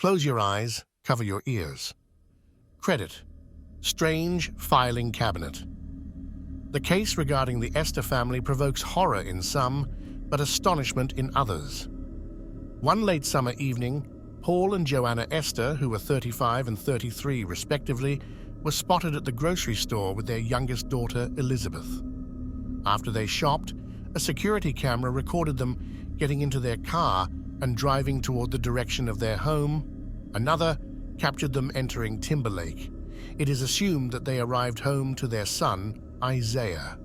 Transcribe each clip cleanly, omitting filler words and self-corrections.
Close your eyes, cover your ears. Credit: StrangeFilingCabinet. The case regarding the Esther family provokes horror in some, but astonishment in others. One late summer evening, Paul and Joanna Esther, who were 35 and 33 respectively, were spotted at the grocery store with their youngest daughter, Elizabeth. After they shopped, a security camera recorded them getting into their car and driving toward the direction of their home. Another captured them entering Timberlake. It is assumed that they arrived home to their son, Isaiah.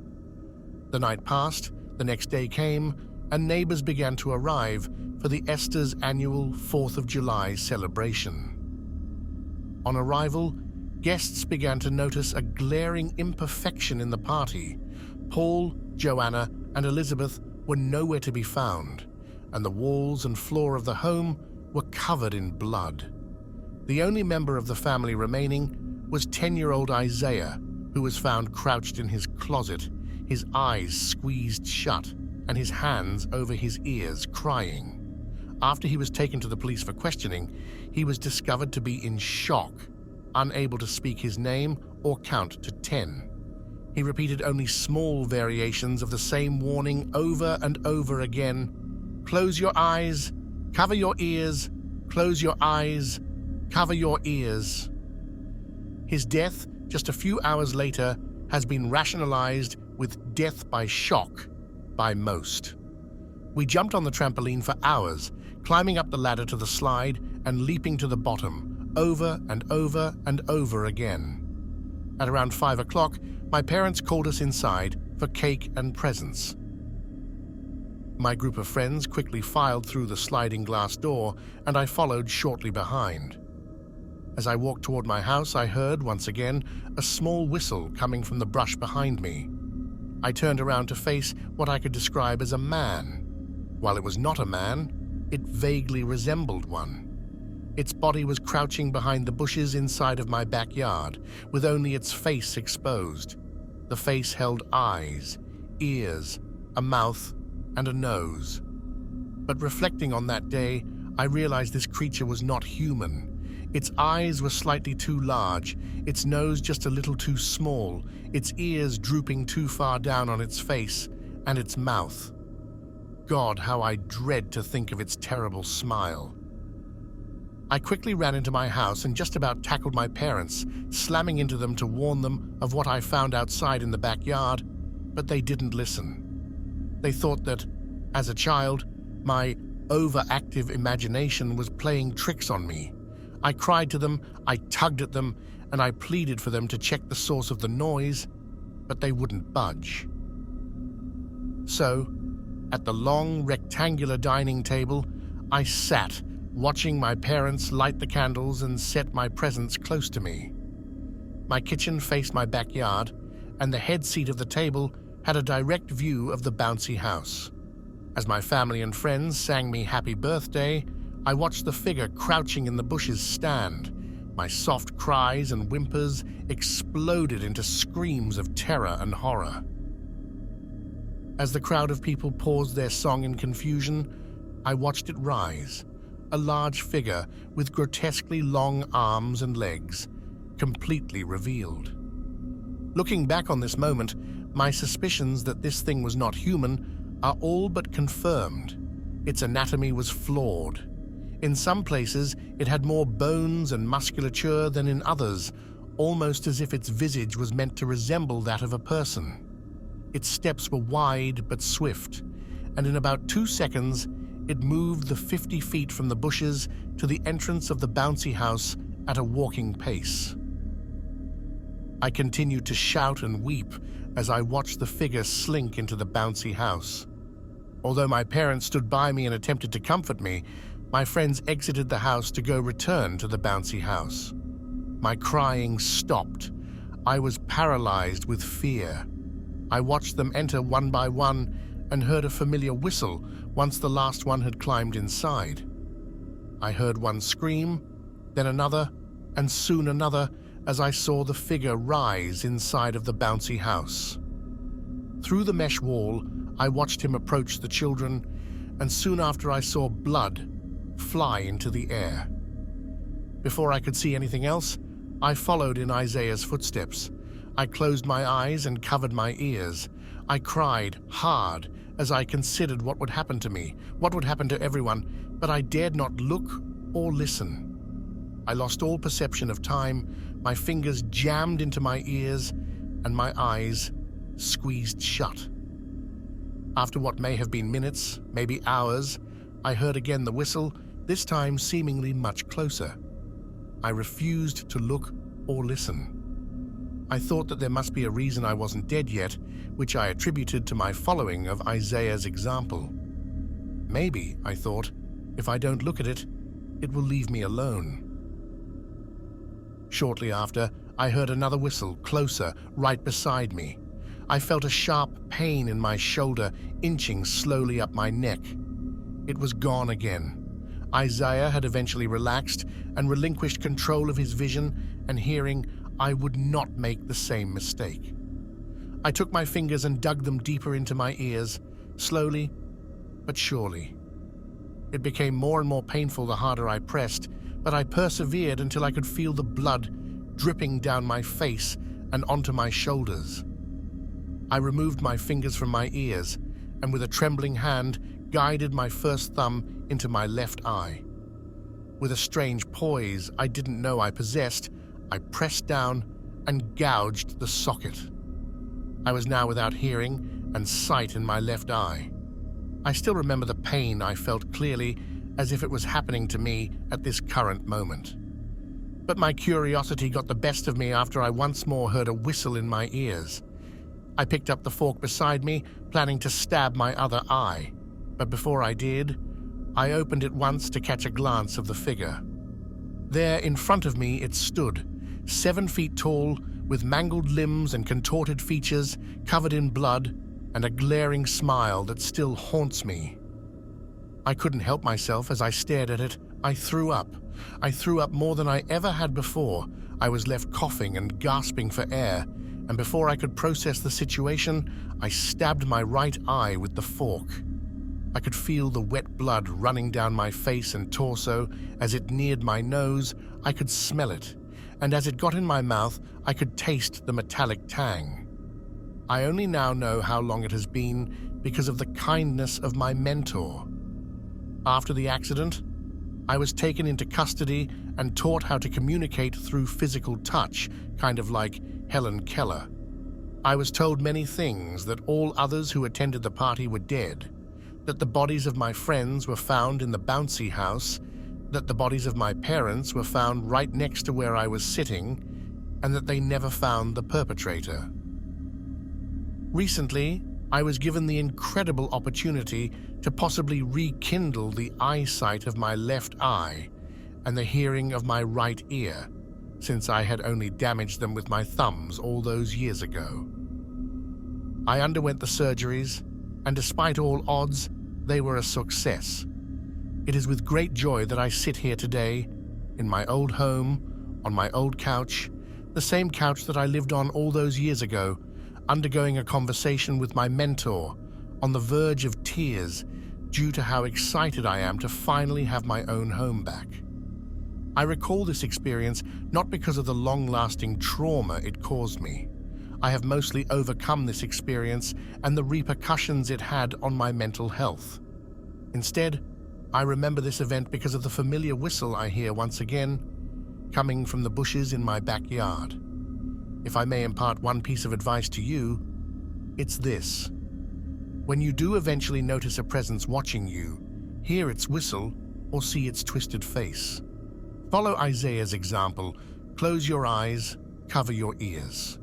The night passed, the next day came, and neighbors began to arrive for the Esther's annual 4th of July celebration. On arrival, guests began to notice a glaring imperfection in the party. Paul, Joanna, and Elizabeth were nowhere to be found, and the walls and floor of the home were covered in blood. The only member of the family remaining was 10-year-old Isaiah, who was found crouched in his closet, his eyes squeezed shut, and his hands over his ears, crying. After he was taken to the police for questioning, he was discovered to be in shock, unable to speak his name or count to 10. He repeated only small variations of the same warning over and over again. Close your eyes, cover your ears, close your eyes, cover your ears. His death, just a few hours later, has been rationalized with death by shock by most. We jumped on the trampoline for hours, climbing up the ladder to the slide and leaping to the bottom, over and over and over again. At around 5 o'clock, my parents called us inside for cake and presents. My group of friends quickly filed through the sliding glass door, and I followed shortly behind. As I walked toward my house, I heard, once again, a small whistle coming from the brush behind me. I turned around to face what I could describe as a man. While it was not a man, it vaguely resembled one. Its body was crouching behind the bushes inside of my backyard, with only its face exposed. The face held eyes, ears, a mouth, and a nose. But reflecting on that day, I realized this creature was not human. Its eyes were slightly too large, its nose just a little too small, its ears drooping too far down on its face, and its mouth. God, how I dread to think of its terrible smile. I quickly ran into my house and just about tackled my parents, slamming into them to warn them of what I found outside in the backyard, but they didn't listen. They thought that, as a child, my overactive imagination was playing tricks on me. I cried to them, I tugged at them, and I pleaded for them to check the source of the noise, but they wouldn't budge. So, at the long, rectangular dining table, I sat, watching my parents light the candles and set my presents close to me. My kitchen faced my backyard, and the head seat of the table had a direct view of the bouncy house. As my family and friends sang me happy birthday, I watched the figure crouching in the bushes stand. My soft cries and whimpers exploded into screams of terror and horror. As the crowd of people paused their song in confusion, I watched it rise, a large figure with grotesquely long arms and legs, completely revealed. Looking back on this moment, my suspicions that this thing was not human are all but confirmed. Its anatomy was flawed. In some places, it had more bones and musculature than in others, almost as if its visage was meant to resemble that of a person. Its steps were wide but swift, and in about 2 seconds, it moved the 50 feet from the bushes to the entrance of the bouncy house at a walking pace. I continued to shout and weep as I watched the figure slink into the bouncy house. Although my parents stood by me and attempted to comfort me, my friends exited the house to go return to the bouncy house. My crying stopped. I was paralyzed with fear. I watched them enter one by one and heard a familiar whistle once the last one had climbed inside. I heard one scream, then another, and soon another as I saw the figure rise inside of the bouncy house. Through the mesh wall, I watched him approach the children, and soon after I saw blood fly into the air. Before I could see anything else, I followed in Isaiah's footsteps. I closed my eyes and covered my ears. I cried hard as I considered what would happen to me, what would happen to everyone, but I dared not look or listen. I lost all perception of time, my fingers jammed into my ears, and my eyes squeezed shut. After what may have been minutes, maybe hours, I heard again the whistle, this time seemingly much closer. I refused to look or listen. I thought that there must be a reason I wasn't dead yet, which I attributed to my following of Isaiah's example. Maybe, I thought, if I don't look at it, it will leave me alone. Shortly after, I heard another whistle, closer, right beside me. I felt a sharp pain in my shoulder, inching slowly up my neck. It was gone again. Isaiah had eventually relaxed and relinquished control of his vision and hearing. I would not make the same mistake. I took my fingers and dug them deeper into my ears, slowly but surely. It became more and more painful the harder I pressed, but I persevered until I could feel the blood dripping down my face and onto my shoulders. I removed my fingers from my ears and with a trembling hand guided my first thumb into my left eye. With a strange poise I didn't know I possessed, I pressed down and gouged the socket. I was now without hearing and sight in my left eye. I still remember the pain I felt clearly, as if it was happening to me at this current moment. But my curiosity got the best of me after I once more heard a whistle in my ears. I picked up the fork beside me, planning to stab my other eye. But before I did, I opened it once to catch a glance of the figure. There in front of me it stood, 7 feet tall, with mangled limbs and contorted features, covered in blood, and a glaring smile that still haunts me. I couldn't help myself as I stared at it. I threw up. I threw up more than I ever had before. I was left coughing and gasping for air, and before I could process the situation, I stabbed my right eye with the fork. I could feel the wet blood running down my face and torso. As it neared my nose, I could smell it, and as it got in my mouth, I could taste the metallic tang. I only now know how long it has been because of the kindness of my mentor. After the accident, I was taken into custody and taught how to communicate through physical touch, kind of like Helen Keller. I was told many things, that all others who attended the party were dead, that the bodies of my friends were found in the bouncy house, that the bodies of my parents were found right next to where I was sitting, and that they never found the perpetrator. Recently, I was given the incredible opportunity to possibly rekindle the eyesight of my left eye and the hearing of my right ear, since I had only damaged them with my thumbs all those years ago. I underwent the surgeries, and despite all odds, they were a success. It is with great joy that I sit here today, in my old home, on my old couch, the same couch that I lived on all those years ago, undergoing a conversation with my mentor, on the verge of tears due to how excited I am to finally have my own home back. I recall this experience not because of the long-lasting trauma it caused me. I have mostly overcome this experience and the repercussions it had on my mental health. Instead, I remember this event because of the familiar whistle I hear once again, coming from the bushes in my backyard. If I may impart one piece of advice to you, it's this. When you do eventually notice a presence watching you, hear its whistle or see its twisted face, follow Isaiah's example, close your eyes, cover your ears.